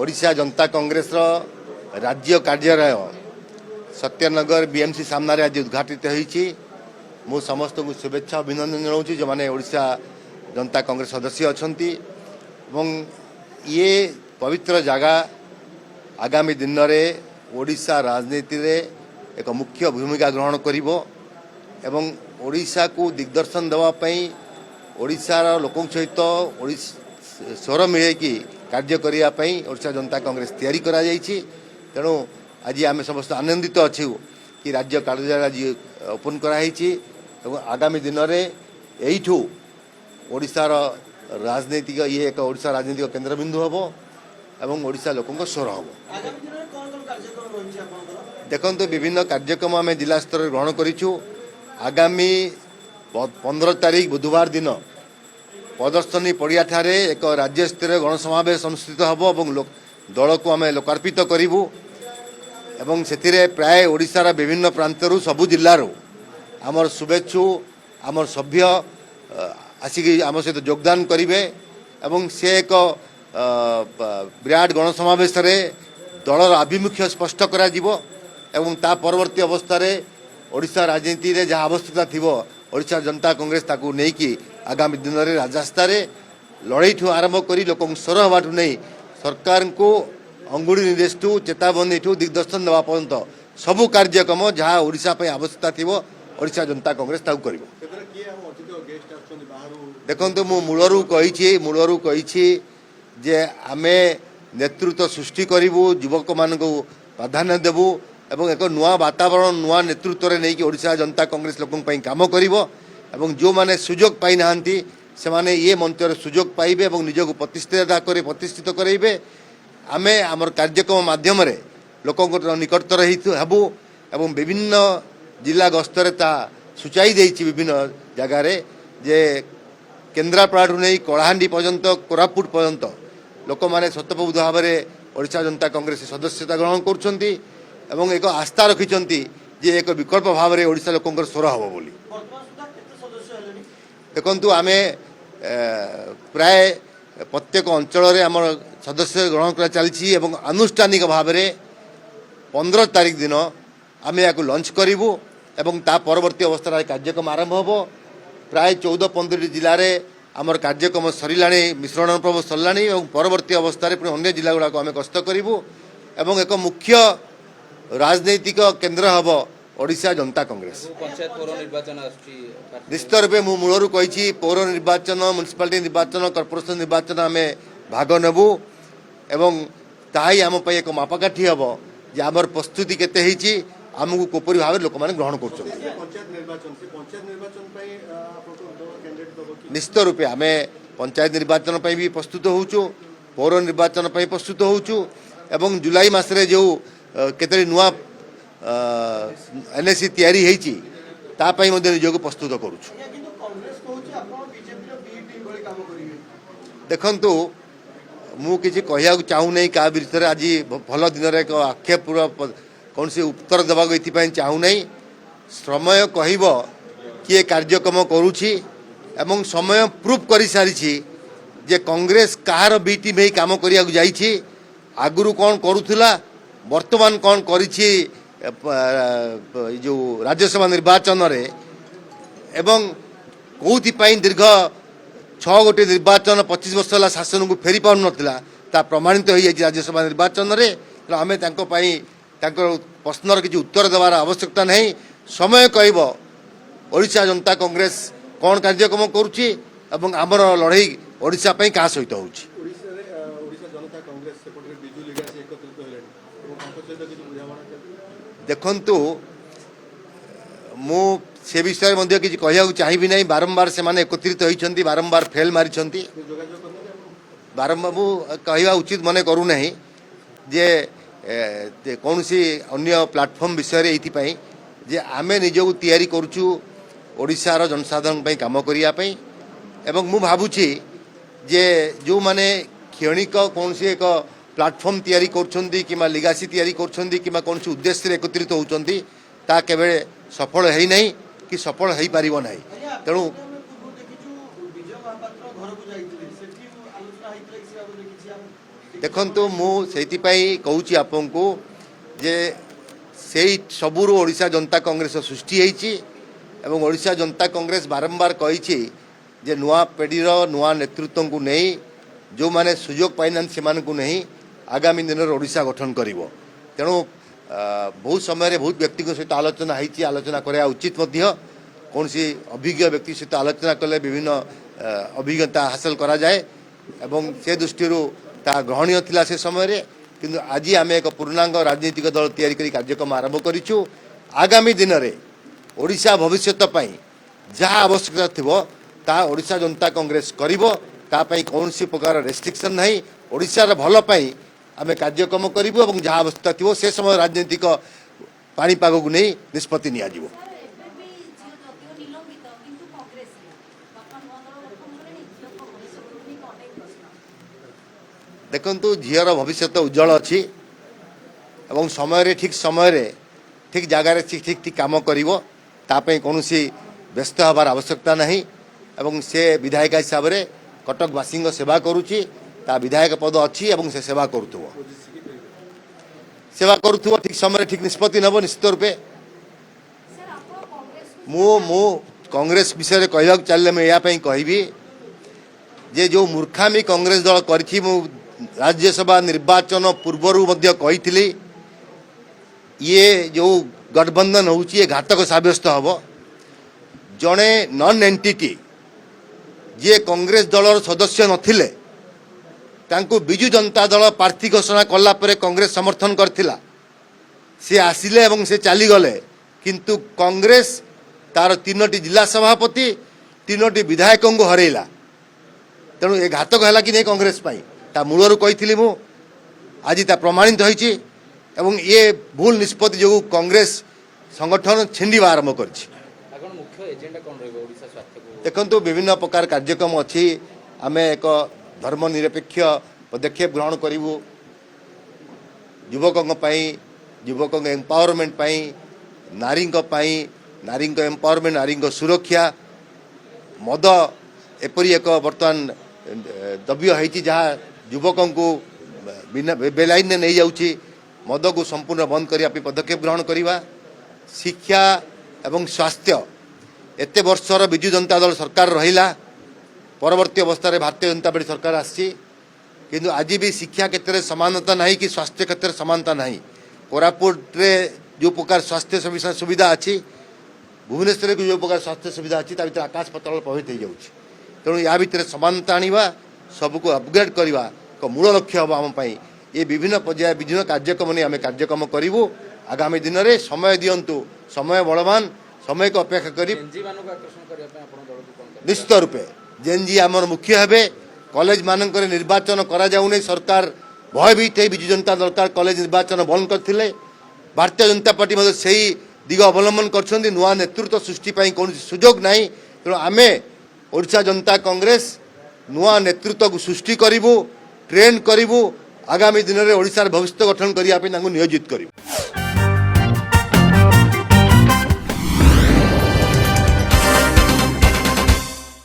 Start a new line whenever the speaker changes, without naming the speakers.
ओडिशा जनता कांग्रेस राज्य कार्यालय सत्यनगर बीएमसी सामने आज उद्घाटित होती। मु समस्त को शुभेच्छा अभिनंदन जनाऊँ जो मैंने ओडिशा जनता कांग्रेस सदस्य अच्छा ये पवित्र जगह आगामी दिन में ओडिशा राजनीति रे एक मुख्य भूमिका ग्रहण करिवो एवं ओडिशा को दिग्दर्शन देवाई ओडिशार लोकों सहित स्वर मिले कि कार्य करने ओडिशा जनता कांग्रेस तैयारी करा जायछि। तेणु आज आम समस्त आनंदित अच्छु कि राज्य कार्यालय आज ओपन कराई आगामी दिन में यू ओडिशार राजनीतिक ये एक ओडिशा राजनीतिक केन्द्रबिंदु हम एवं ओडिशा लोकों स्वर हम। देखो विभिन्न कार्यक्रम आम जिला स्तर ग्रहण करूँ। आगामी 15 तारीख बुधवार दिन प्रदर्शनी पड़िया ठारे एक राज्य स्तरीय गणसमावेश अनुष्ठित हम और दल को आम लोकार्पित करूँ एवं से प्राय ओडिशार विभिन्न प्रांतर सबु जिल्लारू आमर शुभेच्छु आमर सभ्य आसिक आम सहित योगदान करेंगे एवं से एक विराट गणसमावेश दलर आभिमुख्य स्पष्ट करा एवं ता परवर्ती अवस्था ओडिशा राजनीति रे जहाँ आवश्यकता थी ओडिशा जनता कांग्रेस ताकू नहीं कि आगामी दिन में राजस्था लड़ाई ठू आरंभ कर लोक स्वर हवाठू नहीं सरकार को अंगुड़ी निर्देश ठू चेतावनी ठू दिग्दर्शन देवा पर्यंत सबू कार्यक्रम जहाँ ओडिशा आवश्यकता थी ओडिशा जनता कांग्रेस ताकू कर। देखो मूलरू कही जे आमे नेतृत्व सृष्टि करूँ युवक मान प्राधान्य देवु एवं एक नुआ वातावरण नुआ नेतृत्व रे नहीं कि ओडिशा जनता कांग्रेस लोकों काम करिवो एवं जो माने सुजोग पाई नाहंती से माने ये मंच रे सुजोग पाइबे एवं निजको प्रतिष्ठित करेबे। आमे आमर कार्यक्रम माध्यम रे लोकों निकटतर हेबु एवं विभिन्न जिला गस्तरे ता सूचाई देछि विभिन्न जगार जे केन्द्रापड़ाठू नहीं कलाहांडी पर्यंत कोरापुट पर्यंत लोक मैंने सतप्रभुत भाव में ओडिशा जनता कांग्रेस सदस्यता ग्रहण करुँच एवं एक आस्था रखिंट जे एक विकल्प भाव में ओडिशा लोकंर स्वर हम बोली। देखु आम प्राय प्रत्येक अंचल आम सदस्य ग्रहण कर चली आनुष्ठानिक भाव में 15 तारीख दिन आम या लंच करूँ एवं ता परवर्ती अवस्था कार्यक्रम आरंभ हम। प्राय 14-15 जिले में आमर कार्यक्रम सरला मिश्रण पर्व सरला और परवर्ती अवस्था पुणी अन्य जिला गुड़ाक आम गस्त करूँ एवं एक मुख्य राजनैतिक केन्द्र हम ओडिशा जनता कांग्रेस। निश्चित रूपे मु मूलरू कही पौर निर्वाचन म्युनिसिपालिटी निर्वाचन कॉर्पोरेशन निर्वाचन आम भाग नेबू एवं ताही आम एक मापकाठी हम जे आमर प्रस्तुति केते आमको कोपरी भाव लोक मैंने ग्रहण कर। निश्चित रूपे आम पंचायत निर्वाचन भी प्रस्तुत होचु पौर निर्वाचन प्रस्तुत होचु एवं जुलाई मासरे जो केतरी नुआ एनएसी तैयारी होईची तापाई मध्य निजको प्रस्तुत करुछु। देखंतु मु किसी कहया चाहू नहीं क्या विषय आज भल दिन एक आक्षेप कौन सी उत्तर देवा चाहू नहीं। समय कहब किए कार्यक्रम करुछि एवं समय प्रूफ कर सारी जे कांग्रेस कहार बी टीम ही काम करिया जाइछि आगुरु कौन करुथिला वर्तमान कौन करिछि जो राज्यसभा निर्वाचन रे एवं कौथि दीर्घ 6 गोटे निर्वाचन 25 वर्ष है शासन को फेरी पार नाला ता प्रमाणित हो जाए राज्यसभा निर्वाचन रे। आम प्रश्नर किसी उत्तर देवार आवश्यकता नहीं। समय कहब ओडिशा जनता कांग्रेस कौन कार्यक्रम करुच्ची एवं आमर लड़ाई ओडिशा क्या सहित हो। देखंतु मु से विषय में किसी कहूँ चाहिए नहीं। बारंबार से माने एकत्रित होती बारंबार फेल मारी बारंबार मु कहवा उचित मन करूना जे कौन सी अन्य प्लाटफर्म विषय ये जे आमे निजको तैयारी करुचु ओडिशार जनसाधारण काम करने एवं मु भावुची जे जो माने क्षणिक कौन सी एक प्लाटफर्म तैयारी करछंती किमा लिगासी तैयारी करछंती किमा कौन सी उद्देश्य रे एकत्रित होउछंती ता केबे सफल है नहीं कि सफल है पारिबो नहीं। तेणु देखंतु मु सेइतिपाई कहूची आपनकु जे सेई सबुरु ओडिशा जनता कांग्रेस सृष्टि होईची एवं ओडिशा जनता कांग्रेस बारंबार कही जे नुआ पीढ़ीर नुआ नेतृत्व को नहीं जो माने सुजोग पाइना से नहीं आगामी दिन में ओडिशा गठन करिवो तेणु बहुत समय बहुत व्यक्ति सहित आलोचना होती आलोचना करा उचित कौन सी अभिज्ञ व्यक्ति सहित आलोचना कले विभिन्न अभिज्ञता हासिल करा जाए एवं से दृष्टि ता ग्रहणीय थिला से समय किंतु आज आम एक पूर्णांग राजनीतिक दल तैयारी करी कार्यक्रम आरंभ करिछु आगामी दिन में ओडिशा भविष्यत पई जहाँ आवश्यकता थिबो ता ओडिशा जनता कांग्रेस करिवो ता पई कौन सी प्रकार रेस्ट्रिक्शन नहीं ओडिशार भल पई आम कार्यक्रम करिवो एवं जहाँ आवश्यकता थिबो से समय राजनीतिक पाणीपाग को नहीं निष्पत्ति निया जिवो। देखंतु झीर भविष्य उज्जवल अच्छी एवं समय ठीक समय ठीक जगार ठीक ठीक ठीक काम करिवो तापई कौन सी व्यस्त हबार आवश्यकता नहीं एवं से विधायक हिसाब से कटकवासी सेवा करुच्ची ता विधायक पद अच्छी एवं से सेवा करुथुवो ठीक समय ठीक निष्पत्ति नब निश्चित रूपे मु कांग्रेस विषय कहवा चलिए मैं यापाई कहबी जे जो मूर्खामी कांग्रेस दल करी मु राज्यसभा निर्वाचन पूर्वरु मध्य कही ये जो गठबंधन होची ये घातक साब्यस्त हम जड़े नन एंटिटी जे कांग्रेस दलर सदस्य नथिले तांको बिजु जनता दल प्रार्थी घोषणा कला परे कांग्रेस समर्थन करथिला से आसिले एवं से चली गले किंतु कांग्रेस तार 3टी जिला सभापति 3टी विधायकों को हरैला तेणु ये घातक है कि नहीं कांग्रेस पाई ता मूलरू कही मु आज ता प्रमाणित होईची एवं ये भूल निष्पत्ति जो कांग्रेस संगठन छिंडीवा आरंभ कर देखो विभिन्न प्रकार कार्यक्रम अच्छी आम एक धर्मनिरपेक्ष पदक्षेप ग्रहण करूँ युवकों युवकों एम्पावरमेंट नारी नारी एम्पावरमेंट नारी सुरक्षा मद एपरी एक बर्तमान द्रव्य है जहाँ युवकों को बिना बेलाइन नहीं जाऊँगी मद को संपूर्ण बंद करने पदक्षेप ग्रहण करवा शिक्षा एवं स्वास्थ्य एते वर्षर विजु जनता दल सरकार रहिला परवर्ती अवस्था भारतीय जनता पार्टी सरकार आसी किंतु आज भी शिक्षा क्षेत्र में समानता नहीं कि स्वास्थ्य क्षेत्र में समानता नहीं कोरापुट रे जो प्रकार स्वास्थ्य सुविधा अच्छी भुवनेश्वर जो प्रकार स्वास्थ्य सुविधा अच्छी भर आकाश पताल प्रभावित हो जाऊँगी तेणु या भितर समानता आनिबा सबको अपग्रेड करवा एक मूल लक्ष्य हम आम ये विभिन्न पर्याय विभिन्न कार्यक्रम नहीं आम कार्यक्रम करूँ आगामी दिन में समय दिंतु समय बलवान समय को अपेक्षा करी निश्चित रूपे जेनजी आमर मुख्य हे कॉलेज मानक निर्वाचन करा जाउने सरकार भयभीत है विजु जनता दल कॉलेज निर्वाचन बंद करथिले भारतीय जनता पार्टी मतलब सही दिग अवलंबन कर नुआ नेतृत्व सृष्टि कौन सुजोग नहीं तेणु आमे ओडिशा जनता कांग्रेस नुआ नेतृत्व को सृष्टि करूँ ट्रेन करूँ आगामी दिन में ओडिशार भविष्य गठन करने नियोजित करूँ।